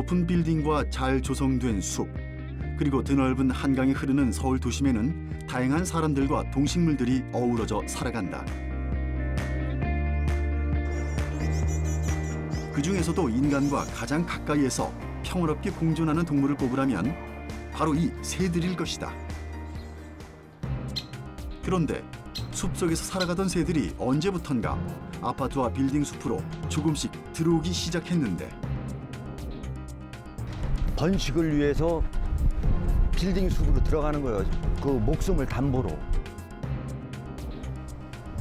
높은 빌딩과 잘 조성된 숲, 그리고 드넓은 한강이 흐르는 서울 도심에는 다양한 사람들과 동식물들이 어우러져 살아간다. 그 중에서도 인간과 가장 가까이에서 평화롭게 공존하는 동물을 꼽으라면 바로 이 새들일 것이다. 그런데 숲속에서 살아가던 새들이 언제부턴가 아파트와 빌딩 숲으로 조금씩 들어오기 시작했는데, 번식을 위해서 빌딩 숲으로 들어가는 거예요. 그 목숨을 담보로.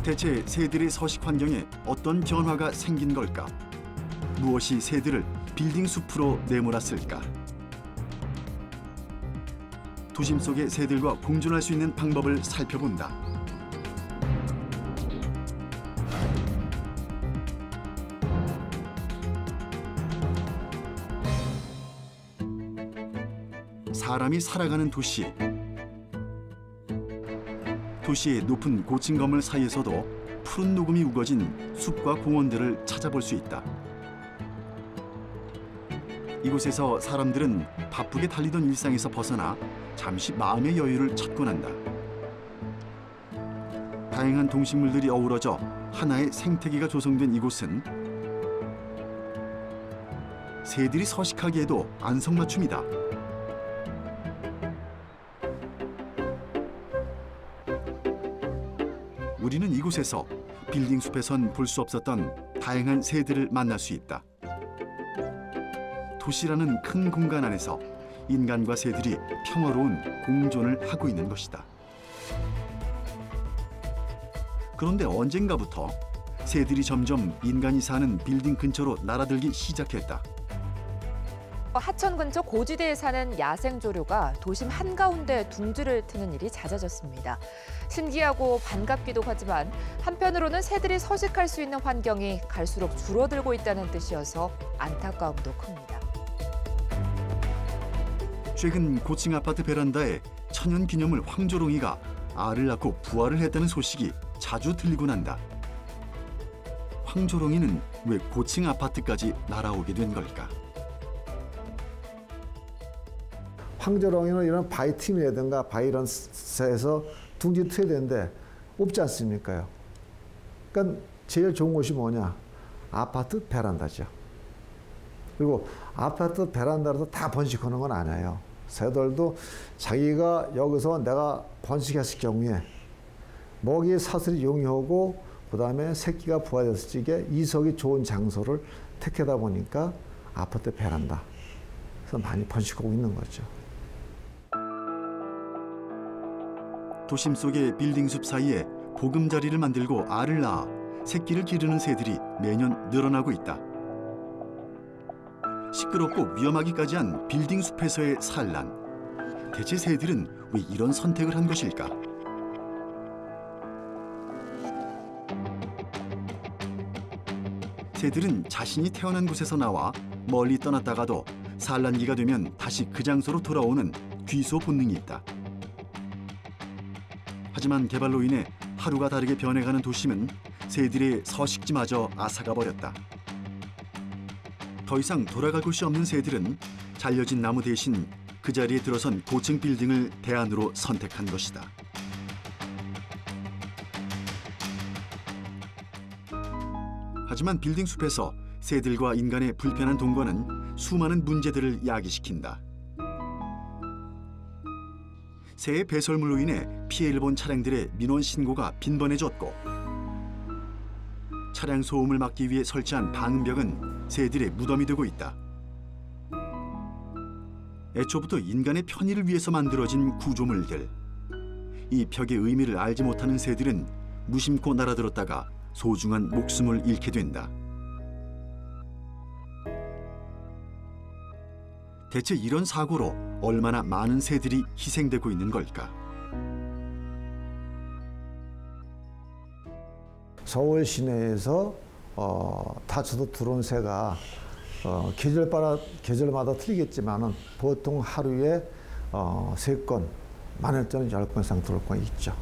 대체 새들의 서식 환경에 어떤 변화가 생긴 걸까? 무엇이 새들을 빌딩 숲으로 내몰았을까? 도심 속의 새들과 공존할 수 있는 방법을 살펴본다. 사람이 살아가는 도시. 도시의 높은 고층 건물 사이에서도 푸른 녹음이 우거진 숲과 공원들을 찾아볼 수 있다. 이곳에서 사람들은 바쁘게 달리던 일상에서 벗어나 잠시 마음의 여유를 찾곤 한다. 다양한 동식물들이 어우러져 하나의 생태계가 조성된 이곳은 새들이 서식하기에도 안성맞춤이다. 우리는 이곳에서 빌딩 숲에선 볼 수 없었던 다양한 새들을 만날 수 있다. 도시라는 큰 공간 안에서 인간과 새들이 평화로운 공존을 하고 있는 것이다. 그런데 언젠가부터 새들이 점점 인간이 사는 빌딩 근처로 날아들기 시작했다. 하천 근처 고지대에 사는 야생조류가 도심 한가운데 둥지를 트는 일이 잦아졌습니다. 신기하고 반갑기도 하지만 한편으로는 새들이 서식할 수 있는 환경이 갈수록 줄어들고 있다는 뜻이어서 안타까움도 큽니다. 최근 고층 아파트 베란다에 천연기념물 황조롱이가 알을 낳고 부화를 했다는 소식이 자주 들리곤 한다. 황조롱이는 왜 고층 아파트까지 날아오게 된 걸까? 황조롱이는 이런 바이팀이라든가 바이런스에서 둥지 트여야 되는데 없지 않습니까요? 그러니까 제일 좋은 곳이 뭐냐? 아파트 베란다죠. 그리고 아파트 베란다라서 다 번식하는 건 아니에요. 새들도 자기가 여기서 내가 번식했을 경우에 먹이 사슬이 용이하고 그다음에 새끼가 부화됐을 적에 이석이 좋은 장소를 택하다 보니까 아파트 베란다. 그래서 많이 번식하고 있는 거죠. 도심 속의 빌딩 숲 사이에 보금자리를 만들고 알을 낳아 새끼를 기르는 새들이 매년 늘어나고 있다. 시끄럽고 위험하기까지 한 빌딩 숲에서의 산란. 대체 새들은 왜 이런 선택을 한 것일까? 새들은 자신이 태어난 곳에서 나와 멀리 떠났다가도 산란기가 되면 다시 그 장소로 돌아오는 귀소 본능이 있다. 하지만 개발로 인해 하루가 다르게 변해가는 도심은 새들의 서식지마저 앗아가 버렸다. 더 이상 돌아갈 곳이 없는 새들은 잘려진 나무 대신 그 자리에 들어선 고층 빌딩을 대안으로 선택한 것이다. 하지만 빌딩 숲에서 새들과 인간의 불편한 동거는 수많은 문제들을 야기시킨다. 새의 배설물로 인해 피해를 본 차량들의 민원 신고가 빈번해졌고, 차량 소음을 막기 위해 설치한 방음벽은 새들의 무덤이 되고 있다. 애초부터 인간의 편의를 위해서 만들어진 구조물들. 이 벽의 의미를 알지 못하는 새들은 무심코 날아들었다가 소중한 목숨을 잃게 된다. 대체 이런 사고로 얼마나 많은 새들이 희생되고 있는 걸까? 서울 시내에서 다쳐서 들어온 새가 계절마다 틀리겠지만은 보통 하루에 3건, 많을 때는 10건 이상 들어올 건 있죠.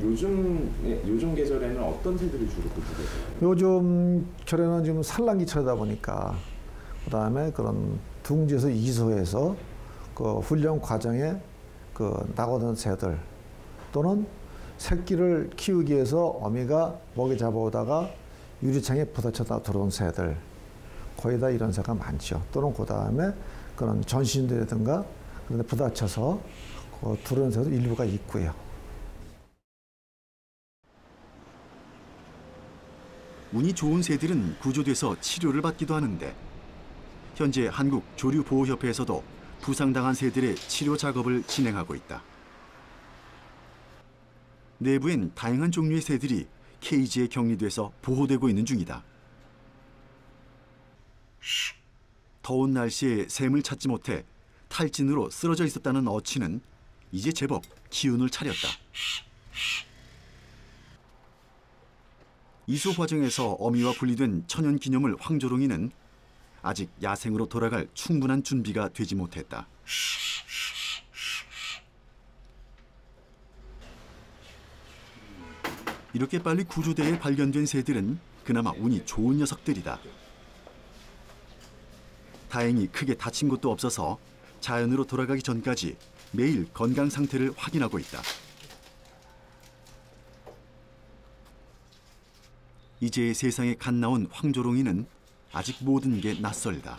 요즘 계절에는 어떤 새들이 주로 그 요즘 결에는 지금 산란기철이다 보니까 그다음에 그런 둥지에서 이소해서 그 훈련 과정에 그 나고던 새들 또는 새끼를 키우기 위해서 어미가 먹이 잡아오다가 유리창에 부딪혀다 들어온 새들 거의 다 이런 새가 많죠. 또는 그 다음에 그런 전신들이라든가 그런데 부딪혀서 들어온 새도 일부가 있고요. 운이 좋은 새들은 구조돼서 치료를 받기도 하는데 현재 한국조류보호협회에서도 부상당한 새들의 치료 작업을 진행하고 있다. 내부엔 다양한 종류의 새들이 케이지에 격리돼서 보호되고 있는 중이다. 더운 날씨에 샘을 찾지 못해 탈진으로 쓰러져 있었다는 어치는 이제 제법 기운을 차렸다. 이소 과정에서 어미와 분리된 천연기념물 황조롱이는 아직 야생으로 돌아갈 충분한 준비가 되지 못했다. 이렇게 빨리 구조대에 발견된 새들은 그나마 운이 좋은 녀석들이다. 다행히 크게 다친 것도 없어서 자연으로 돌아가기 전까지 매일 건강 상태를 확인하고 있다. 이제 세상에 갓 나온 황조롱이는 아직 모든 게 낯설다.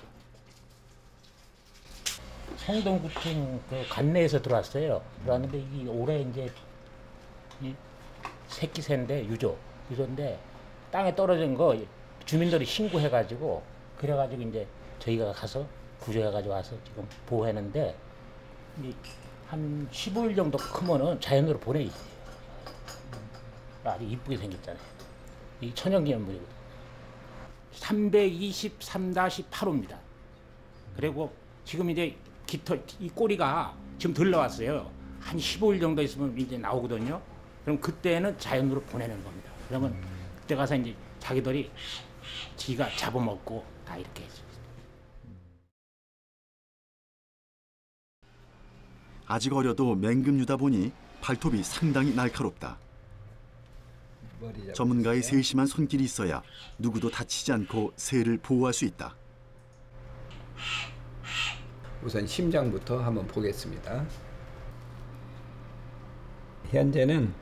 성동구청 그 관내에서 들어왔어요. 들어왔는데 이 올해 이제 이 새끼 새인데 유조인데 땅에 떨어진 거 주민들이 신고해가지고 그래가지고 이제 저희가 가서 구조해가지고 와서 지금 보호했는데 한 15일 정도 크면은 자연으로 보내야지. 아주 이쁘게 생겼잖아요. 이 천연기념물이거든요. 323-8호입니다. 그리고 지금 이제 깃털, 이 꼬리가 지금 덜 나왔어요. 한 15일 정도 있으면 이제 나오거든요. 그럼 그때는 자연으로 보내는 겁니다. 그러면 그때 가서 이제 자기들이 지가 잡아먹고 다 이렇게 해서. 아직 어려도 맹금류다 보니 발톱이 상당히 날카롭다. 전문가의 세심한 손길이 있어야 누구도 다치지 않고 새를 보호할 수 있다. 우선 심장부터 한번 보겠습니다. 현재는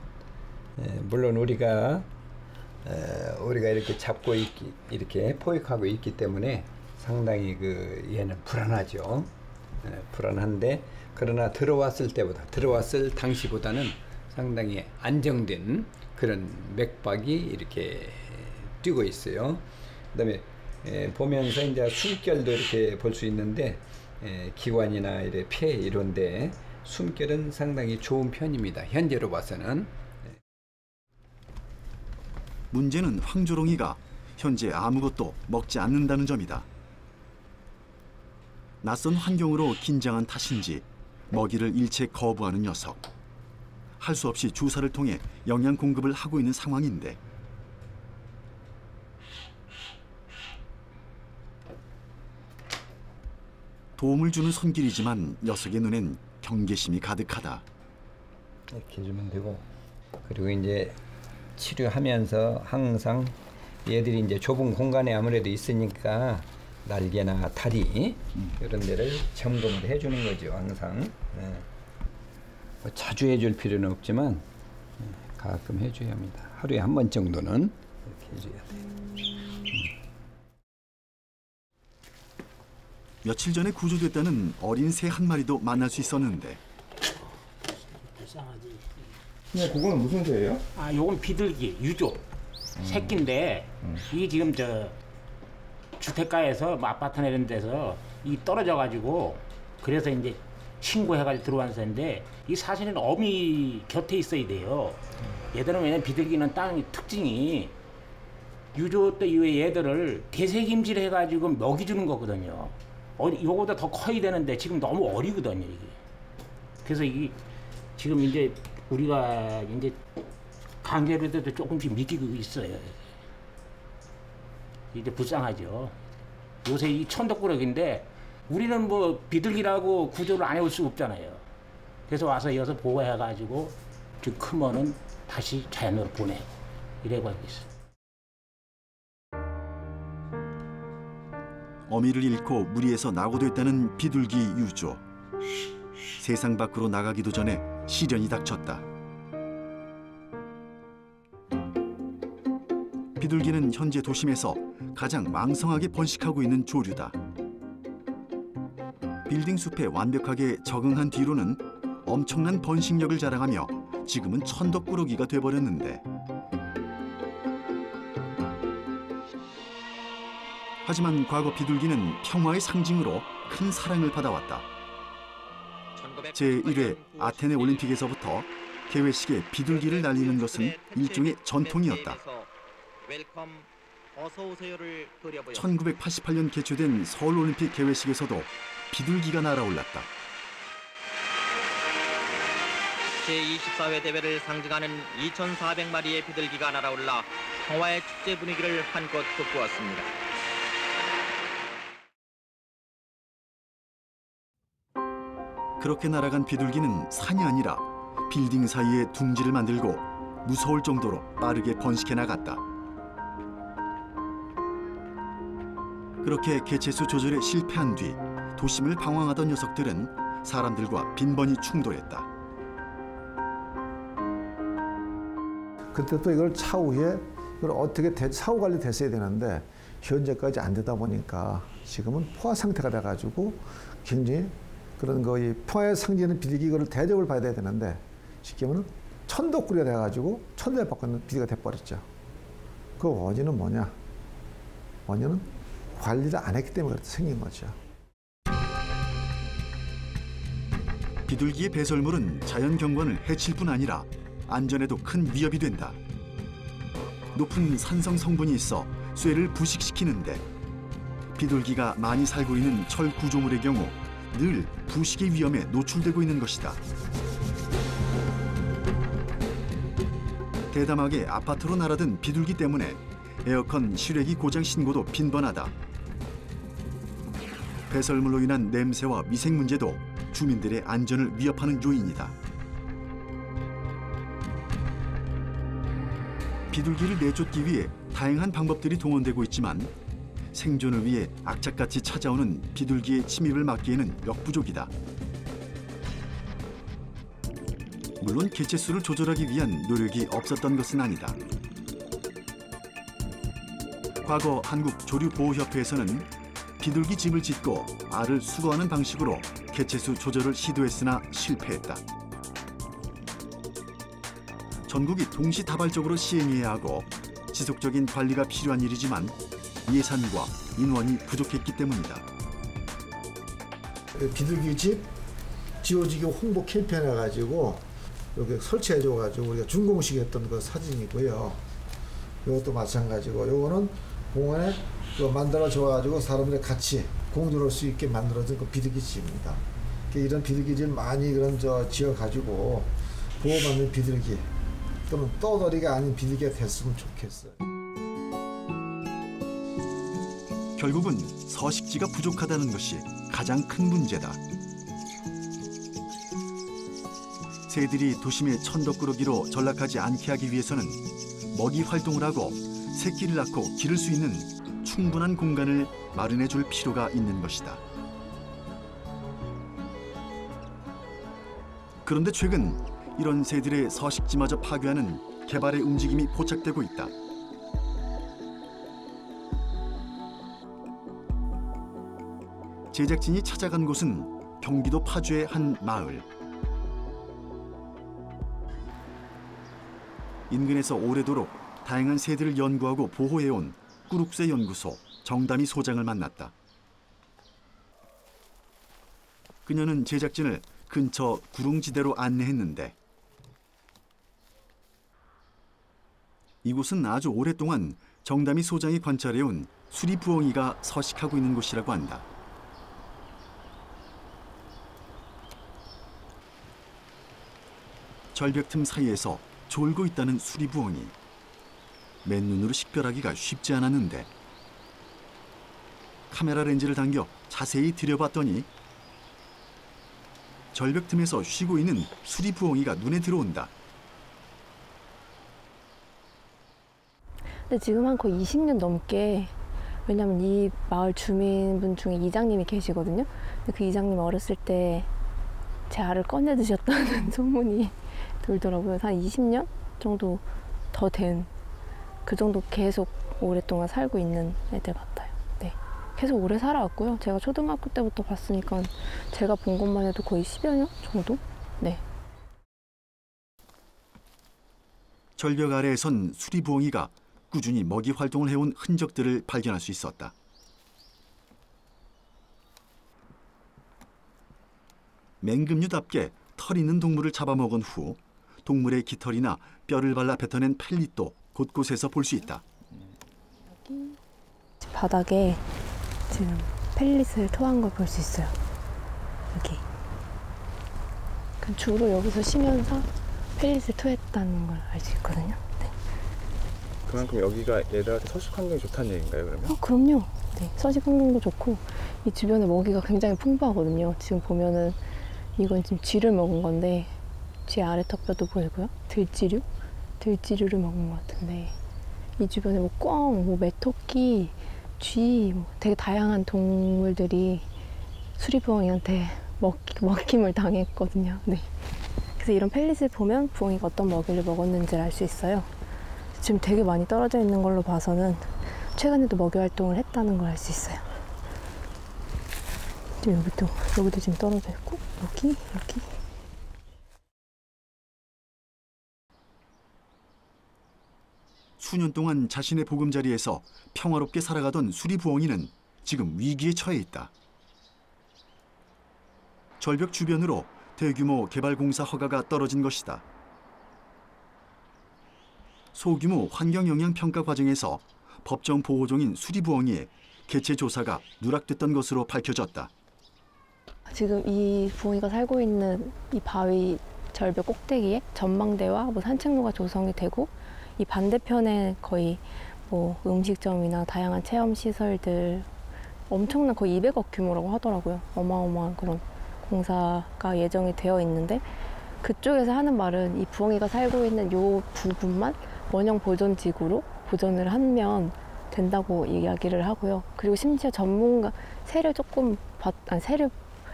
물론 우리가 이렇게 잡고 이렇게 포획하고 있기 때문에 상당히 얘는 불안하죠. 불안한데 그러나 들어왔을 당시보다는 상당히 안정된 그런 맥박이 이렇게 뛰고 있어요. 그다음에 보면서 이제 숨결도 이렇게 볼 수 있는데 기관이나 폐 이런데 숨결은 상당히 좋은 편입니다. 현재로 봐서는. 문제는 황조롱이가 현재 아무것도 먹지 않는다는 점이다. 낯선 환경으로 긴장한 탓인지 먹이를 일체 거부하는 녀석. 할 수 없이 주사를 통해 영양 공급을 하고 있는 상황인데 도움을 주는 손길이지만 녀석의 눈엔 경계심이 가득하다. 이렇게 해주면 되고 그리고 이제 치료하면서 항상 얘들이 이제 좁은 공간에 아무래도 있으니까 날개나 다리 이런 데를 점검을 해주는 거죠. 항상. 뭐 자주 해줄 필요는 없지만 가끔 해줘야 합니다. 하루에 한 번 정도는 이렇게 해줘야 돼요. 며칠 전에 구조됐다는 어린 새 한 마리도 만날 수 있었는데 불쌍하지. 근데 그거는 무슨 새예요? 아, 요건 비둘기 유조 새끼인데 이게 지금 저 주택가에서 뭐 아파트나 이런 데서 이 떨어져가지고 그래서 이제 신고해가지고 들어온 새인데 이 사실은 어미 곁에 있어야 돼요. 얘들은 왜냐면 비둘기는 땅 특징이 유조 때 이후에 얘들을 개새김질 해가지고 먹이 주는 거거든요. 요거보다 더 커야 되는데 지금 너무 어리거든요, 이게. 그래서 이게 지금 이제 우리가 이제 강제로도 조금씩 미기고 있어요. 이제 불쌍하죠. 요새 이 천덕꾸러기인데 우리는 뭐 비둘기라고 구조를 안 해올 수 없잖아요. 그래서 와서 여기서 보호해가지고 좀 크면은 다시 자연으로 보내. 이래고 하고 있어요. 어미를 잃고 무리에서 낙오됐다는 비둘기 유조. 세상 밖으로 나가기도 전에 시련이 닥쳤다. 비둘기는 현재 도심에서 가장 왕성하게 번식하고 있는 조류다. 빌딩 숲에 완벽하게 적응한 뒤로는 엄청난 번식력을 자랑하며 지금은 천덕꾸러기가 돼버렸는데, 하지만 과거 비둘기는 평화의 상징으로 큰 사랑을 받아왔다. 제1회 아테네 올림픽에서부터 개회식에 비둘기를 날리는 것은 일종의 전통이었다. 1988년 개최된 서울올림픽 개회식에서도 비둘기가 날아올랐다. 제24회 대회를 상징하는 2,400마리의 비둘기가 날아올라 평화의 축제 분위기를 한껏 돋구었습니다. 그렇게 날아간 비둘기는 산이 아니라 빌딩 사이에 둥지를 만들고 무서울 정도로 빠르게 번식해 나갔다. 그렇게 개체수 조절에 실패한 뒤 도심을 방황하던 녀석들은 사람들과 빈번히 충돌했다. 그때 또 이걸 차후에 이걸 어떻게 사후 관리 됐어야 되는데 현재까지 안 되다 보니까 지금은 포화 상태가 돼가지고 굉장히 그런 거의 평화의 상징하는 비둘기 이거를 대접을 받아야 되는데 쉽게 말하면 천덕꾸리가 돼가지고 천대를 받고 있는 비둘기가 돼버렸죠. 그 원인은 뭐냐? 원인은 관리를 안 했기 때문에 그렇게 생긴 거죠. 비둘기의 배설물은 자연 경관을 해칠 뿐 아니라 안전에도 큰 위협이 된다. 높은 산성 성분이 있어 쇠를 부식시키는데 비둘기가 많이 살고 있는 철 구조물의 경우 늘 부식의 위험에 노출되고 있는 것이다. 대담하게 아파트로 날아든 비둘기 때문에 에어컨 실외기 고장 신고도 빈번하다. 배설물로 인한 냄새와 위생 문제도 주민들의 안전을 위협하는 요인이다. 비둘기를 내쫓기 위해 다양한 방법들이 동원되고 있지만 생존을 위해 악착같이 찾아오는 비둘기의 침입을 막기에는 역부족이다. 물론 개체수를 조절하기 위한 노력이 없었던 것은 아니다. 과거 한국조류보호협회에서는 비둘기 집을 짓고 알을 수거하는 방식으로 개체수 조절을 시도했으나 실패했다. 전국이 동시다발적으로 시행해야 하고 지속적인 관리가 필요한 일이지만 예산과 인원이 부족했기 때문이다. 비둘기 집 지어지기 홍보 캠페인 해가지고 이렇게 설치해줘가지고 우리가 준공식 했던 그 사진이고요. 이것도 마찬가지고 요거는 공원에 만들어줘가지고 사람들이 같이 공존할 수 있게 만들어진 그 비둘기 집입니다. 이런 비둘기 집 많이 지어가지고 보호받는 비둘기 또는 떠돌이가 아닌 비둘기가 됐으면 좋겠어요. 결국은 서식지가 부족하다는 것이 가장 큰 문제다. 새들이 도심의 천덕꾸러기로 전락하지 않게 하기 위해서는 먹이 활동을 하고 새끼를 낳고 기를 수 있는 충분한 공간을 마련해 줄 필요가 있는 것이다. 그런데 최근 이런 새들의 서식지마저 파괴하는 개발의 움직임이 포착되고 있다. 제작진이 찾아간 곳은 경기도 파주의 한 마을. 인근에서 오래도록 다양한 새들을 연구하고 보호해온 꾸룩새 연구소 정다미 소장을 만났다. 그녀는 제작진을 근처 구릉지대로 안내했는데 이곳은 아주 오랫동안 정다미 소장이 관찰해온 수리부엉이가 서식하고 있는 곳이라고 한다. 절벽 틈 사이에서 졸고 있다는 수리부엉이. 맨눈으로 식별하기가 쉽지 않았는데 카메라 렌즈를 당겨 자세히 들여봤더니 절벽 틈에서 쉬고 있는 수리부엉이가 눈에 들어온다. 근데 지금 한 거의 20년 넘게 왜냐면 이 마을 주민분 중에 이장님이 계시거든요. 그 이장님 어렸을 때 제 알을 꺼내 드셨다는 소문이 돌더라고요. 한 20년 정도 더 된, 그 정도 계속 오랫동안 살고 있는 애들 같아요. 네. 계속 오래 살아왔고요. 제가 초등학교 때부터 봤으니까 제가 본 것만 해도 거의 10여 년 정도? 네. 절벽 아래에 선 수리부엉이가 꾸준히 먹이 활동을 해온 흔적들을 발견할 수 있었다. 맹금류답게 털 있는 동물을 잡아먹은 후 동물의 깃털이나 뼈를 발라 뱉어낸 펠릿도 곳곳에서 볼 수 있다. 바닥에 지금 펠릿을 토한 걸 볼 수 있어요. 여기. 주로 여기서 쉬면서 펠릿을 토했다는 걸 알 수 있거든요. 네. 그만큼 여기가 얘들한테 서식 환경이 좋다는 얘기인가요, 그러면? 그럼요. 네, 서식 환경도 좋고 이 주변에 먹이가 굉장히 풍부하거든요. 지금 보면은 이건 지금 쥐를 먹은 건데 쥐 아래 턱뼈도 보이고요. 들쥐류를 먹은 것 같은데 이 주변에 뭐 꿩, 뭐 메토끼, 쥐, 뭐 되게 다양한 동물들이 수리부엉이한테 먹힘을 당했거든요. 네. 그래서 이런 펠릿을 보면 부엉이가 어떤 먹이를 먹었는지를 알 수 있어요. 지금 되게 많이 떨어져 있는 걸로 봐서는 최근에도 먹이 활동을 했다는 걸 알 수 있어요. 지금 여기도 지금 떨어져 있고 여기. 수년 동안 자신의 보금자리에서 평화롭게 살아가던 수리부엉이는 지금 위기에 처해 있다. 절벽 주변으로 대규모 개발공사 허가가 떨어진 것이다. 소규모 환경영향평가 과정에서 법정 보호종인 수리부엉이의 개체 조사가 누락됐던 것으로 밝혀졌다. 지금 이 부엉이가 살고 있는 이 바위 절벽 꼭대기에 전망대와 뭐 산책로가 조성이 되고 이 반대편에 거의 뭐 음식점이나 다양한 체험 시설들 엄청난 거의 200억 규모라고 하더라고요. 어마어마한 그런 공사가 예정이 되어 있는데 그쪽에서 하는 말은 이 부엉이가 살고 있는 요 부분만 원형 보전지구로 보전을 하면 된다고 이야기를 하고요. 그리고 심지어 새를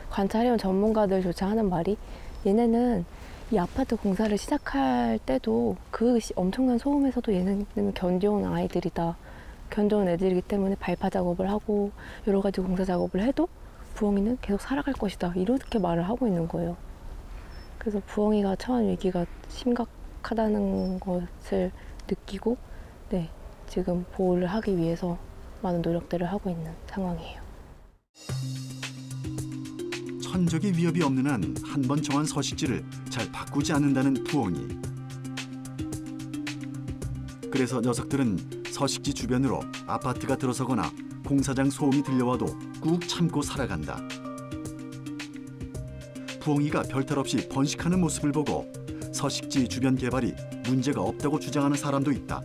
관찰해온 전문가들조차 하는 말이 얘네는 이 아파트 공사를 시작할 때도 그 엄청난 소음에서도 얘네는 견뎌온 아이들이다. 견뎌온 애들이기 때문에 발파 작업을 하고 여러 가지 공사 작업을 해도 부엉이는 계속 살아갈 것이다. 이렇게 말을 하고 있는 거예요. 그래서 부엉이가 처한 위기가 심각하다는 것을 느끼고 네, 지금 보호를 하기 위해서 많은 노력들을 하고 있는 상황이에요. 천적의 위협이 없는 한 한 번 정한 서식지를 잘 바꾸지 않는다는 부엉이. 그래서 녀석들은 서식지 주변으로 아파트가 들어서거나 공사장 소음이 들려와도 꾹 참고 살아간다. 부엉이가 별탈 없이 번식하는 모습을 보고 서식지 주변 개발이 문제가 없다고 주장하는 사람도 있다.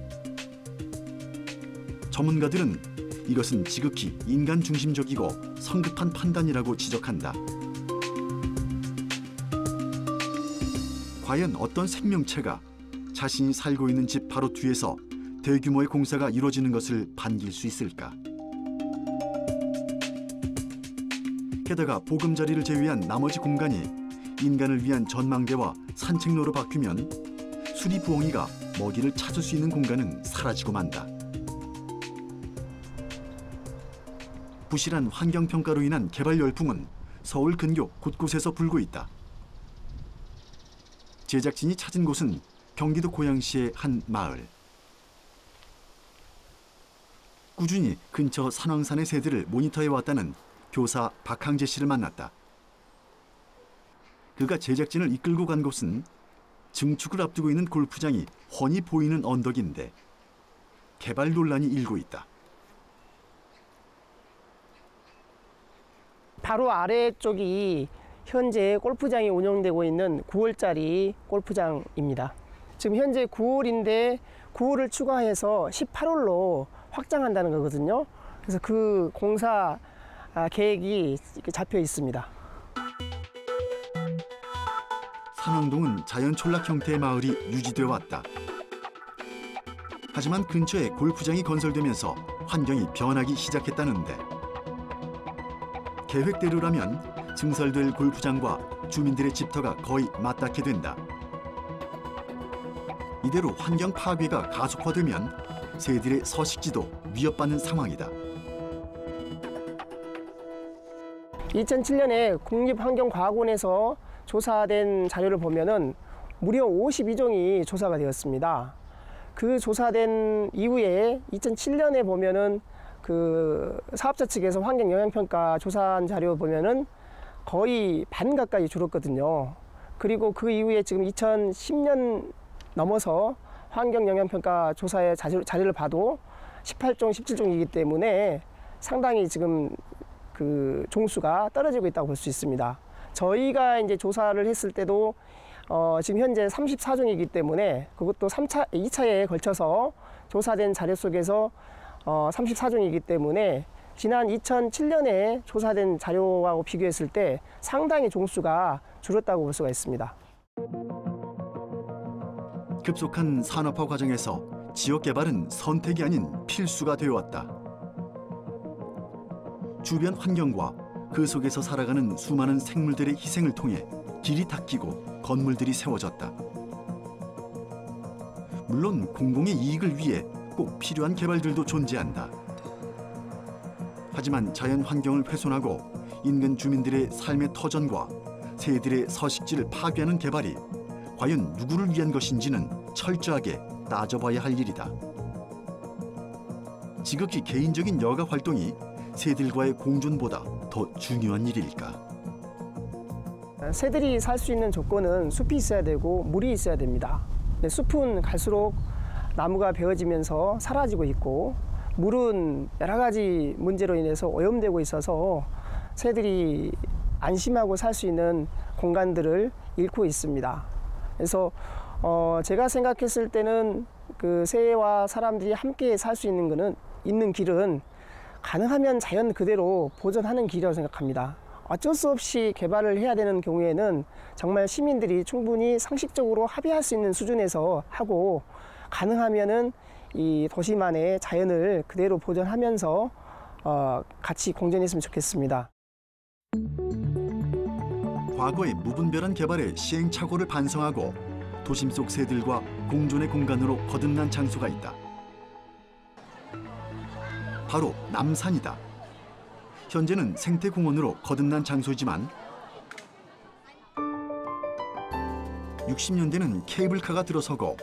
전문가들은 이것은 지극히 인간 중심적이고 성급한 판단이라고 지적한다. 과연 어떤 생명체가 자신이 살고 있는 집 바로 뒤에서 대규모의 공사가 이루어지는 것을 반길 수 있을까? 게다가 보금자리를 제외한 나머지 공간이 인간을 위한 전망대와 산책로로 바뀌면 수리부엉이가 먹이를 찾을 수 있는 공간은 사라지고 만다. 부실한 환경평가로 인한 개발 열풍은 서울 근교 곳곳에서 불고 있다. 제작진이 찾은 곳은 경기도 고양시의 한 마을. 꾸준히 근처 산왕산의 새들을 모니터해왔다는 교사 박항재 씨를 만났다. 그가 제작진을 이끌고 간 곳은 증축을 앞두고 있는 골프장이 훤히 보이는 언덕인데 개발 논란이 일고 있다. 바로 아래쪽이 현재 골프장이 운영되고 있는 9홀짜리 골프장입니다. 지금 현재 9홀인데 9홀을 추가해서 18홀로 확장한다는 거거든요. 그래서 그 공사 계획이 잡혀 있습니다. 산왕동은 자연 촌락 형태의 마을이 유지돼 왔다. 하지만 근처에 골프장이 건설되면서 환경이 변하기 시작했다는데 계획대로라면 증설될 골프장과 주민들의 집터가 거의 맞닿게 된다. 이대로 환경 파괴가 가속화되면 새들의 서식지도 위협받는 상황이다. 2007년에 국립환경과학원에서 조사된 자료를 보면은 무려 52종이 조사가 되었습니다. 그 조사된 이후에 2007년에 보면은 그 사업자 측에서 환경 영향평가 조사한 자료 보면은 거의 반 가까이 줄었거든요. 그리고 그 이후에 지금 2010년 넘어서 환경 영향평가 조사의 자료를 봐도 18종, 17종이기 때문에 상당히 지금 그 종수가 떨어지고 있다고 볼 수 있습니다. 저희가 이제 조사를 했을 때도 지금 현재 34종이기 때문에 그것도 2차에 걸쳐서 조사된 자료 속에서 34종이기 때문에 지난 2007년에 조사된 자료하고 비교했을 때 상당히 종수가 줄었다고 볼 수가 있습니다. 급속한 산업화 과정에서 지역 개발은 선택이 아닌 필수가 되어왔다. 주변 환경과 그 속에서 살아가는 수많은 생물들의 희생을 통해 길이 닦이고 건물들이 세워졌다. 물론 공공의 이익을 위해 꼭 필요한 개발들도 존재한다. 하지만 자연 환경을 훼손하고 인근 주민들의 삶의 터전과 새들의 서식지를 파괴하는 개발이 과연 누구를 위한 것인지는 철저하게 따져봐야 할 일이다. 지극히 개인적인 여가 활동이 새들과의 공존보다 더 중요한 일일까? 새들이 살 수 있는 조건은 숲이 있어야 되고 물이 있어야 됩니다. 근데 숲은 갈수록 나무가 베어지면서 사라지고 있고 물은 여러 가지 문제로 인해서 오염되고 있어서 새들이 안심하고 살 수 있는 공간들을 잃고 있습니다. 그래서 제가 생각했을 때는 그 새와 사람들이 함께 살 수 있는 길은 가능하면 자연 그대로 보존하는 길이라고 생각합니다. 어쩔 수 없이 개발을 해야 되는 경우에는 정말 시민들이 충분히 상식적으로 합의할 수 있는 수준에서 하고 가능하면은 이 도시만의 자연을 그대로 보존하면서 같이 공존했으면 좋겠습니다. 과거의 무분별한 개발의 시행착오를 반성하고 도심 속 새들과 공존의 공간으로 거듭난 장소가 있다. 바로 남산이다. 현재는 생태공원으로 거듭난 장소지만 60년대는 케이블카가 들어서고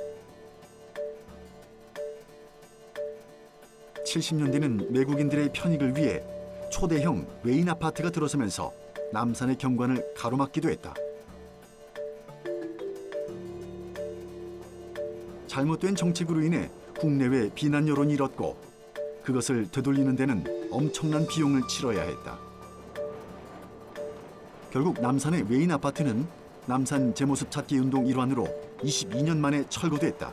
70년대는 외국인들의 편익을 위해 초대형 외인 아파트가 들어서면서 남산의 경관을 가로막기도 했다. 잘못된 정책으로 인해 국내외 비난 여론이 일었고 그것을 되돌리는 데는 엄청난 비용을 치러야 했다. 결국 남산의 외인 아파트는 남산 제모습 찾기 운동 일환으로 22년 만에 철거됐다.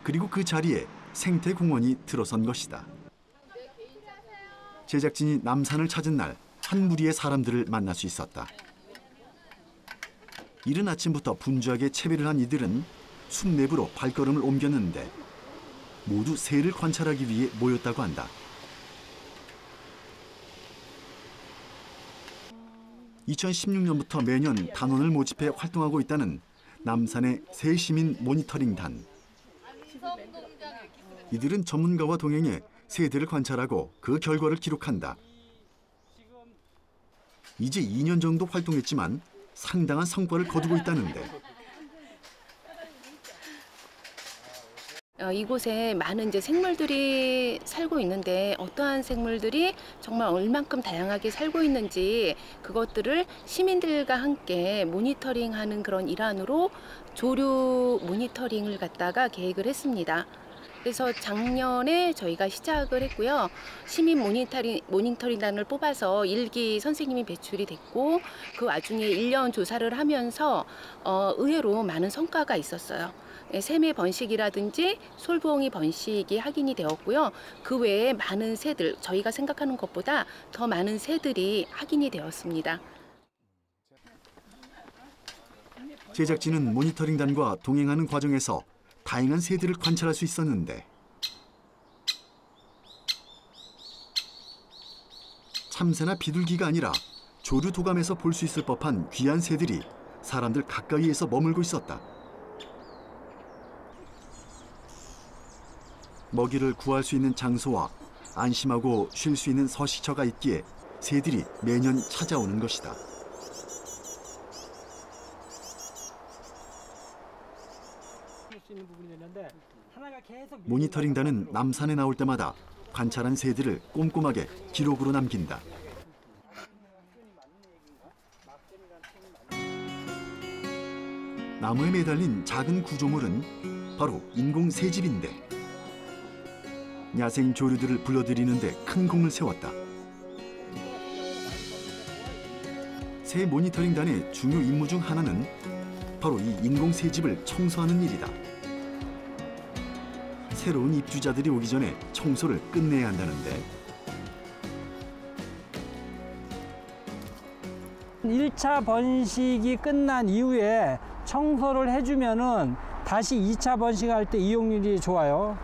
그리고 그 자리에 생태공원이 들어선 것이다. 제작진이 남산을 찾은 날 한 무리의 사람들을 만날 수 있었다. 이른 아침부터 분주하게 채비를 한 이들은 숲 내부로 발걸음을 옮겼는데 모두 새를 관찰하기 위해 모였다고 한다. (2016년부터) 매년 단원을 모집해 활동하고 있다는 남산의 새시민 모니터링단. 이들은 전문가와 동행해 새들을 관찰하고 그 결과를 기록한다. 이제 2년 정도 활동했지만 상당한 성과를 거두고 있다는데. 이곳에 많은 이제 생물들이 살고 있는데 어떠한 생물들이 정말 얼만큼 다양하게 살고 있는지 그것들을 시민들과 함께 모니터링하는 그런 일환으로 조류 모니터링을 갖다가 계획을 했습니다. 그래서 작년에 저희가 시작을 했고요. 시민 모니터링단을 뽑아서 1기 선생님이 배출이 됐고 그 와중에 1년 조사를 하면서 의외로 많은 성과가 있었어요. 샘의 번식이라든지 솔봉이 번식이 확인이 되었고요. 그 외에 많은 새들, 저희가 생각하는 것보다 더 많은 새들이 확인이 되었습니다. 제작진은 모니터링단과 동행하는 과정에서 다양한 새들을 관찰할 수 있었는데 참새나 비둘기가 아니라 조류 도감에서 볼 수 있을 법한 귀한 새들이 사람들 가까이에서 머물고 있었다. 먹이를 구할 수 있는 장소와 안심하고 쉴 수 있는 서식처가 있기에 새들이 매년 찾아오는 것이다. 모니터링단은 남산에 나올 때마다 관찰한 새들을 꼼꼼하게 기록으로 남긴다. 나무에 매달린 작은 구조물은 바로 인공 새집인데 야생 조류들을 불러들이는데 큰 공을 세웠다. 새 모니터링단의 중요 임무 중 하나는 바로 이 인공 새집을 청소하는 일이다. 새로운 입주자들이 오기 전에 청소를 끝내야 한다는데 1차 번식이 끝난 이후에 청소를 해주면은 다시 2차 번식할 때 이용률이 좋아요.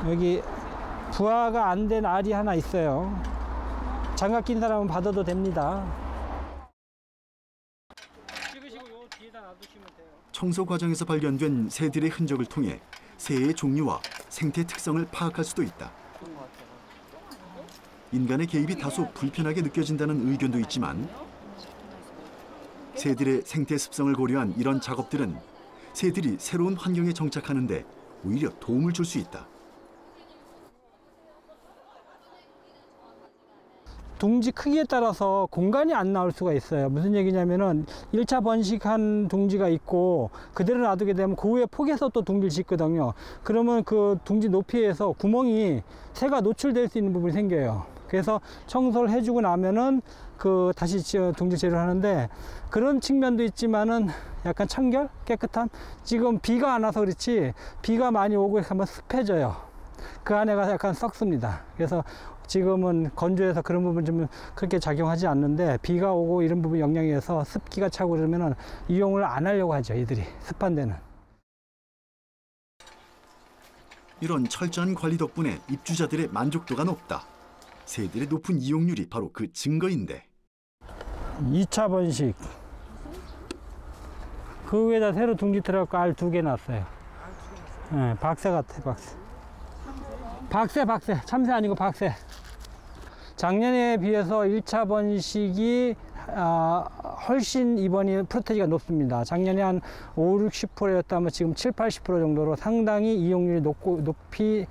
여기 부화가 안 된 알이 하나 있어요. 장갑 낀 사람은 받아도 됩니다. 청소 과정에서 발견된 새들의 흔적을 통해 새의 종류와 생태 특성을 파악할 수도 있다. 인간의 개입이 다소 불편하게 느껴진다는 의견도 있지만 새들의 생태 습성을 고려한 이런 작업들은 새들이 새로운 환경에 정착하는 데 오히려 도움을 줄 수 있다. 둥지 크기에 따라서 공간이 안 나올 수가 있어요. 무슨 얘기냐면은 1차 번식한 둥지가 있고 그대로 놔두게 되면 그 후에 폭에서 또 둥지를 짓거든요. 그러면 그 둥지 높이에서 구멍이 새가 노출될 수 있는 부분이 생겨요. 그래서 청소를 해주고 나면은 그 다시 둥지 재료를 하는데 그런 측면도 있지만은 약간 청결, 깨끗한, 지금 비가 안 와서 그렇지 비가 많이 오고 하면 습해져요. 그 안에가 약간 썩습니다. 그래서 지금은 건조해서 그런 부분 좀 그렇게 작용하지 않는데 비가 오고 이런 부분 영향에 의해서 습기가 차고 그러면은 이용을 안 하려고 하죠, 이들이 습한 데는. 이런 철저한 관리 덕분에 입주자들의 만족도가 높다. 새들의 높은 이용률이 바로 그 증거인데. 2차 번식. 그 위에다 새로 둥지 들어가고 알 2개 났어요. 네, 박새 같아, 박새. 박새. 참새 아니고 박새. 작년에 비해서 1차 번식이 훨씬 이번이 프로테지가 높습니다. 작년에 한 5, 60%였다면 지금 7, 80% 정도로 상당히 이용률이 높이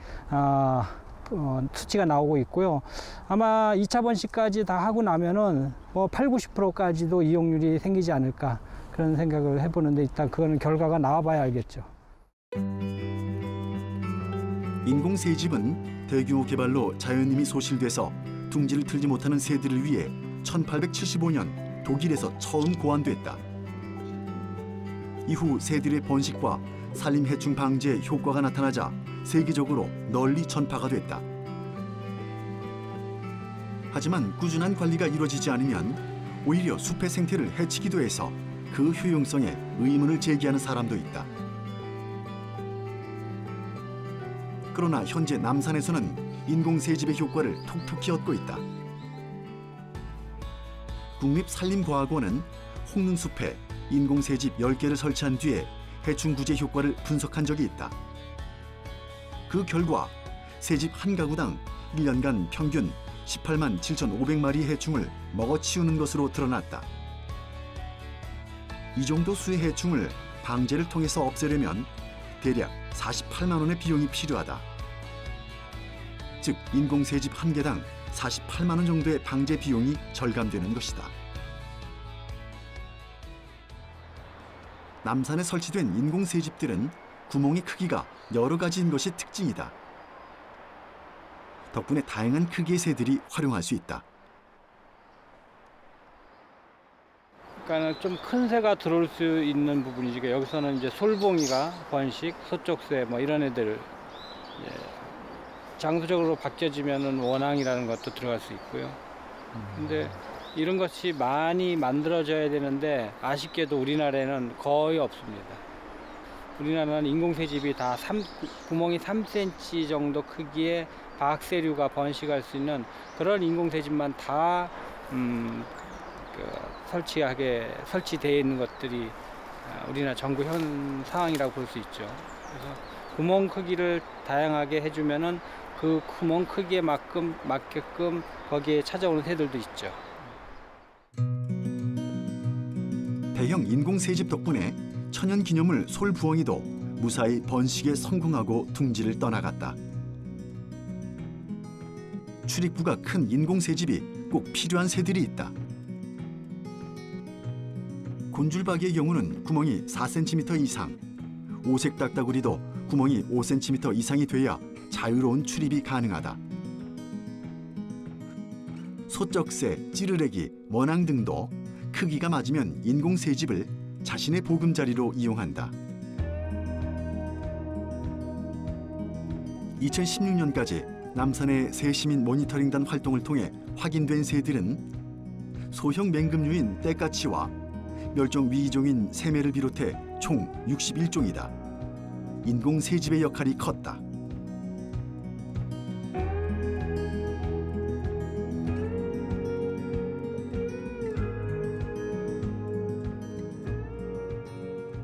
수치가 나오고 있고요. 아마 2차 번식까지 다 하고 나면은 뭐 8, 90%까지도 이용률이 생기지 않을까 그런 생각을 해보는데 일단 그거는 결과가 나와봐야 알겠죠. 인공 새집은 대규모 개발로 자연임이 소실돼서 둥지를 틀지 못하는 새들을 위해 1875년 독일에서 처음 고안됐다. 이후 새들의 번식과 산림 해충 방지에 효과가 나타나자 세계적으로 널리 전파가 됐다. 하지만 꾸준한 관리가 이루어지지 않으면 오히려 숲의 생태를 해치기도 해서 그 효용성에 의문을 제기하는 사람도 있다. 그러나 현재 남산에서는 인공 새집의 효과를 톡톡히 얻고 있다. 국립산림과학원은 홍릉숲에 인공 새집 10개를 설치한 뒤에 해충 구제 효과를 분석한 적이 있다. 그 결과 새집 한 가구당 1년간 평균 18만 7,500마리 해충을 먹어치우는 것으로 드러났다. 이 정도 수의 해충을 방제를 통해서 없애려면 대략 48만 원의 비용이 필요하다. 즉 인공 새집 한 개당 48만 원 정도의 방제 비용이 절감되는 것이다. 남산에 설치된 인공 새집들은 구멍의 크기가 여러 가지인 것이 특징이다. 덕분에 다양한 크기의 새들이 활용할 수 있다. 그러니까 좀 큰 새가 들어올 수 있는 부분이지. 여기서는 이제 솔봉이가 번식, 서쪽새 뭐 이런 애들 장소적으로 바뀌어지면은 원앙이라는 것도 들어갈 수 있고요. 근데 이런 것이 많이 만들어져야 되는데 아쉽게도 우리나라에는 거의 없습니다. 우리나라는 인공새집이 다 구멍이 3cm 정도 크기의 과학세류가 번식할 수 있는 그런 인공새집만 다 설치되어 있는 것들이 우리나라 전국 현 상황이라고 볼 수 있죠. 그래서 구멍 크기를 다양하게 해주면은 그 구멍 크기에 맞게끔 거기에 찾아오는 새들도 있죠. 대형 인공새집 덕분에 천연기념물 솔부엉이도 무사히 번식에 성공하고 둥지를 떠나갔다. 출입구가 큰 인공새집이 꼭 필요한 새들이 있다. 곤줄박이의 경우는 구멍이 4cm 이상, 오색 딱따구리도 구멍이 5cm 이상이 돼야 자유로운 출입이 가능하다. 소쩍새, 찌르레기, 원앙 등도 크기가 맞으면 인공새집을 자신의 보금자리로 이용한다. 2016년까지 남산의 새시민 모니터링단 활동을 통해 확인된 새들은 소형 맹금류인 떼까치와 멸종 위기종인 새매를 비롯해 총 61종이다. 인공새집의 역할이 컸다.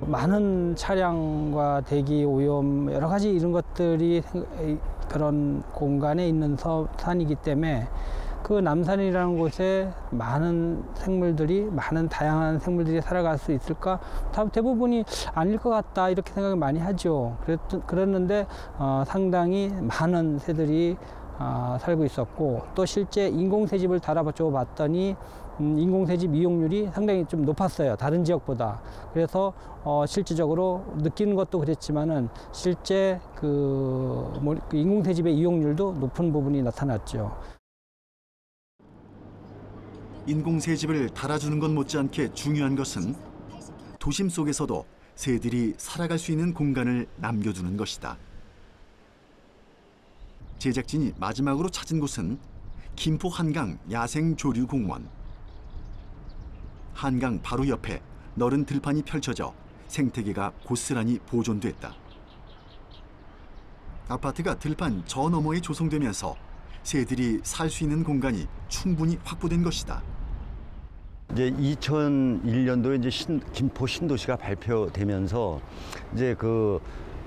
많은 차량과 대기 오염 여러 가지 이런 것들이 그런 공간에 있는 산이기 때문에 그 남산이라는 곳에 많은 다양한 생물들이 살아갈 수 있을까? 대부분이 아닐 것 같다 이렇게 생각을 많이 하죠. 그랬는데 상당히 많은 새들이 살고 있었고 또 실제 인공새집을 달아줘 봤더니 인공새집 이용률이 상당히 좀 높았어요. 다른 지역보다. 그래서 실질적으로 느끼는 것도 그랬지만은 실제 그 인공새집의 이용률도 높은 부분이 나타났죠. 인공새집을 달아주는 것 못지않게 중요한 것은 도심 속에서도 새들이 살아갈 수 있는 공간을 남겨두는 것이다. 제작진이 마지막으로 찾은 곳은 김포 한강 야생조류공원. 한강 바로 옆에 너른 들판이 펼쳐져 생태계가 고스란히 보존됐다. 아파트가 들판 저 너머에 조성되면서 새들이 살 수 있는 공간이 충분히 확보된 것이다. 이제 2001년도에 이제 김포 신도시가 발표되면서 이제 그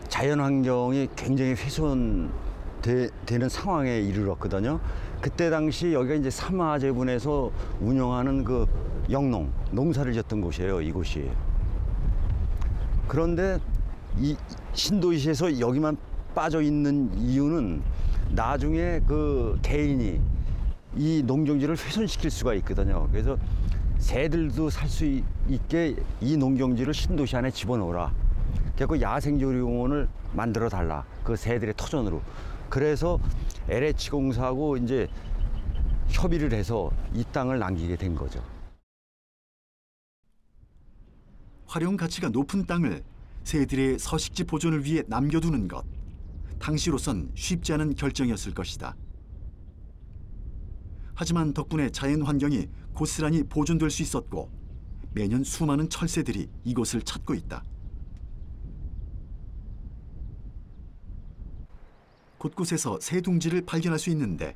자연 환경이 굉장히 훼손되는 상황에 이르렀거든요. 그때 당시 여기가 이제 삼화재분에서 운영하는 그 농사를 짓던 곳이에요, 이곳이. 그런데 이 신도시에서 여기만 빠져 있는 이유는 나중에 그 개인이 이 농경지를 훼손시킬 수가 있거든요. 그래서 새들도 살 수 있게 이 농경지를 신도시 안에 집어넣어라. 그래서 야생조류공원을 만들어 달라. 그 새들의 터전으로. 그래서 LH공사하고 이제 협의를 해서 이 땅을 남기게 된 거죠. 활용 가치가 높은 땅을 새들의 서식지 보존을 위해 남겨두는 것. 당시로선 쉽지 않은 결정이었을 것이다. 하지만 덕분에 자연 환경이 고스란히 보존될 수 있었고 매년 수많은 철새들이 이곳을 찾고 있다. 곳곳에서 새 둥지를 발견할 수 있는데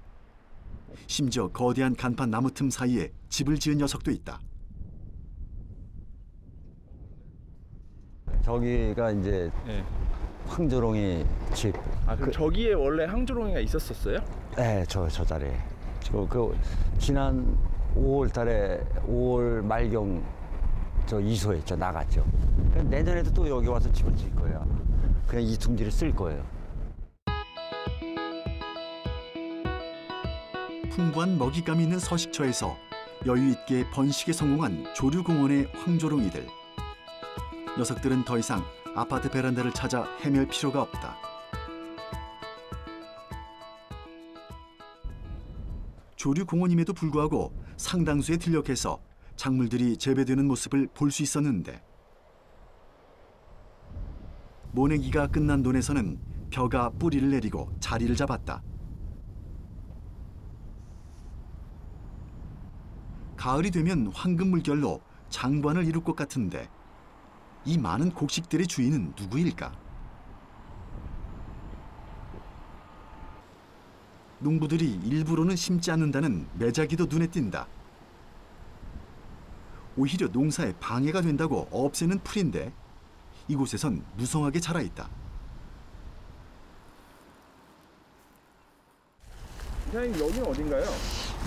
심지어 거대한 간판 나무 틈 사이에 집을 지은 녀석도 있다. 저기가 이제 황조롱이 집. 아, 그럼 저기에 원래 황조롱이가 있었었어요? 네, 저 자리에. 지난 5월 말경 이소했죠. 나갔죠. 내년에도 또 여기 와서 집을 지을 거예요. 그냥 이 둥지를 쓸 거예요. 풍부한 먹잇감이 있는 서식처에서 여유 있게 번식에 성공한 조류공원의 황조롱이들. 녀석들은 더 이상 아파트 베란다를 찾아 헤맬 필요가 없다. 조류공원임에도 불구하고 상당수의 들녘에서 작물들이 재배되는 모습을 볼 수 있었는데 모내기가 끝난 논에서는 벼가 뿌리를 내리고 자리를 잡았다. 가을이 되면 황금 물결로 장관을 이룰 것 같은데 이 많은 곡식들의 주인은 누구일까? 농부들이 일부러는 심지 않는다는 매작이도 눈에 띈다. 오히려 농사에 방해가 된다고 없애는 풀인데 이곳에선 무성하게 자라있다. 사장님 여기는 어딘가요?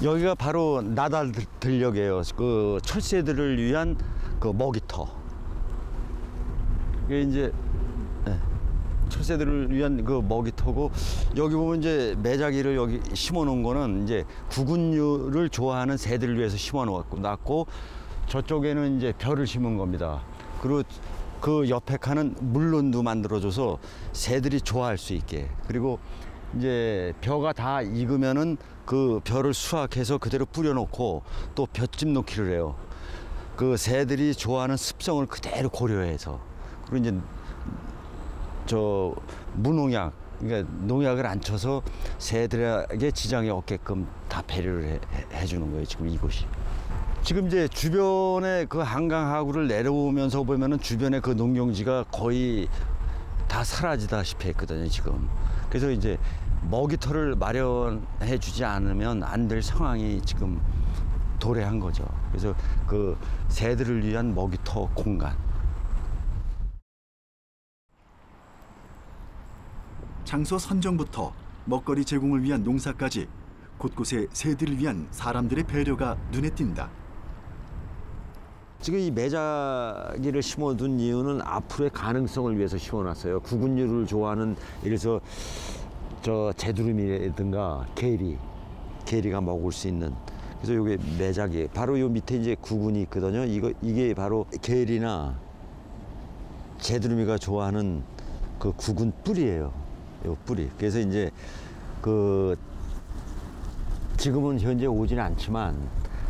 여기가 바로 나달 들녘이에요. 그 철새들을 위한 그 먹이터. 이게 이제 철새들을 위한 그 먹이터고, 여기 보면 이제 매자기를 여기 심어 놓은 거는 이제 구근류를 좋아하는 새들을 위해서 심어 놨고, 저쪽에는 이제 벼를 심은 겁니다. 그리고 그 옆에 칸은 물론도 만들어줘서 새들이 좋아할 수 있게. 그리고 이제 벼가 다 익으면은 그 벼를 수확해서 그대로 뿌려놓고 또 벼집 놓기를 해요. 그 새들이 좋아하는 습성을 그대로 고려해서. 그리고 이제 저 무농약, 그러니까 농약을 안 쳐서 새들에게 지장이 없게끔 다 배려를 해주는 거예요. 지금 이곳이. 지금 이제 주변에 그 한강하구를 내려오면서 보면은 주변에 그 농경지가 거의 다 사라지다시피 했거든요, 지금. 그래서 이제 먹이터를 마련해 주지 않으면 안 될 상황이 지금 도래한 거죠. 그래서 그 새들을 위한 먹이터 공간. 장소 선정부터 먹거리 제공을 위한 농사까지 곳곳에 새들을 위한 사람들의 배려가 눈에 띈다. 지금 이 매자기를 심어둔 이유는 앞으로의 가능성을 위해서 심어놨어요. 구근류를 좋아하는, 예를 들어서 저 제두름이라든가 게리가 먹을 수 있는. 그래서 이게 매자기, 바로 요 밑에 이제 구근이 있거든요. 이게 바로 게리나 제두름이가 좋아하는 그 구근 뿌리예요. 요 뿌리. 그래서 이제 그 지금은 현재 오지는 않지만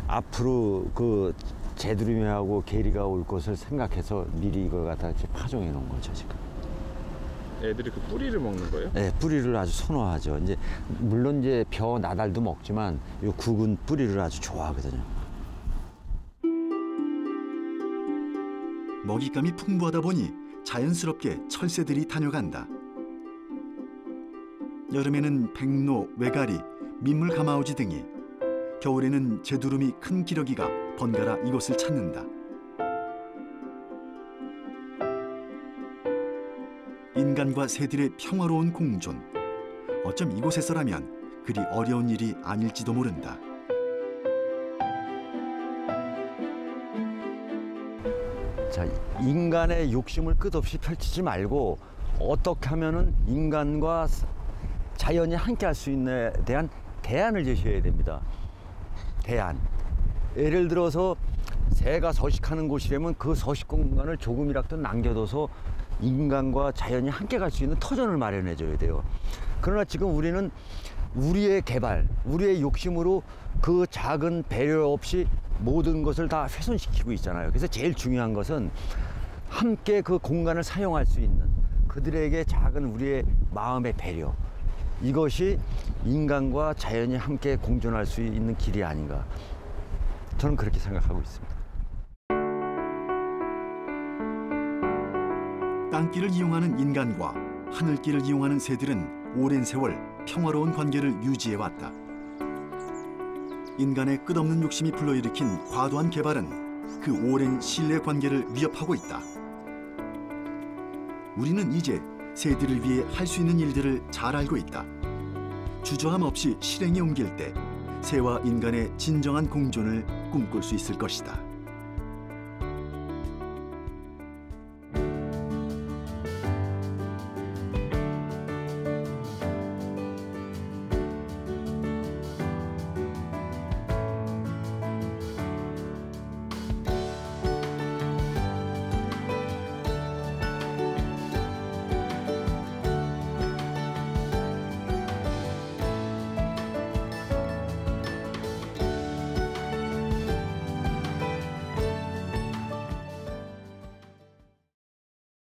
앞으로 그 제두름이하고 게리가 올 것을 생각해서 미리 이걸 갖다 파종해 놓은 거죠, 지금. 애들이 그 뿌리를 먹는 거예요? 네, 뿌리를 아주 선호하죠. 이제 물론 이제 벼 나달도 먹지만 이 구근 뿌리를 아주 좋아하거든요. 먹잇감이 풍부하다 보니 자연스럽게 철새들이 다녀간다. 여름에는 백로, 외가리, 민물 가마우지 등이, 겨울에는 제두름이 큰 기러기가 번갈아 이곳을 찾는다. 인간과 새들의 평화로운 공존. 어쩜 이곳에서라면 그리 어려운 일이 아닐지도 모른다. 자, 인간의 욕심을 끝없이 펼치지 말고 어떻게 하면은 인간과 자연이 함께 할 수 있는에 대한 대안을 제시해야 됩니다. 대안. 예를 들어서 새가 서식하는 곳이라면 그 서식 공간을 조금이라도 남겨둬서 인간과 자연이 함께 갈 수 있는 터전을 마련해 줘야 돼요. 그러나 지금 우리는 우리의 개발, 우리의 욕심으로 그 작은 배려 없이 모든 것을 다 훼손시키고 있잖아요. 그래서 제일 중요한 것은 함께 그 공간을 사용할 수 있는 그들에게 작은 우리의 마음의 배려. 이것이 인간과 자연이 함께 공존할 수 있는 길이 아닌가. 저는 그렇게 생각하고 있습니다. 땅길을 이용하는 인간과 하늘길을 이용하는 새들은 오랜 세월 평화로운 관계를 유지해왔다. 인간의 끝없는 욕심이 불러일으킨 과도한 개발은 그 오랜 신뢰 관계를 위협하고 있다. 우리는 이제 새들을 위해 할 수 있는 일들을 잘 알고 있다. 주저함 없이 실행에 옮길 때 새와 인간의 진정한 공존을 꿈꿀 수 있을 것이다.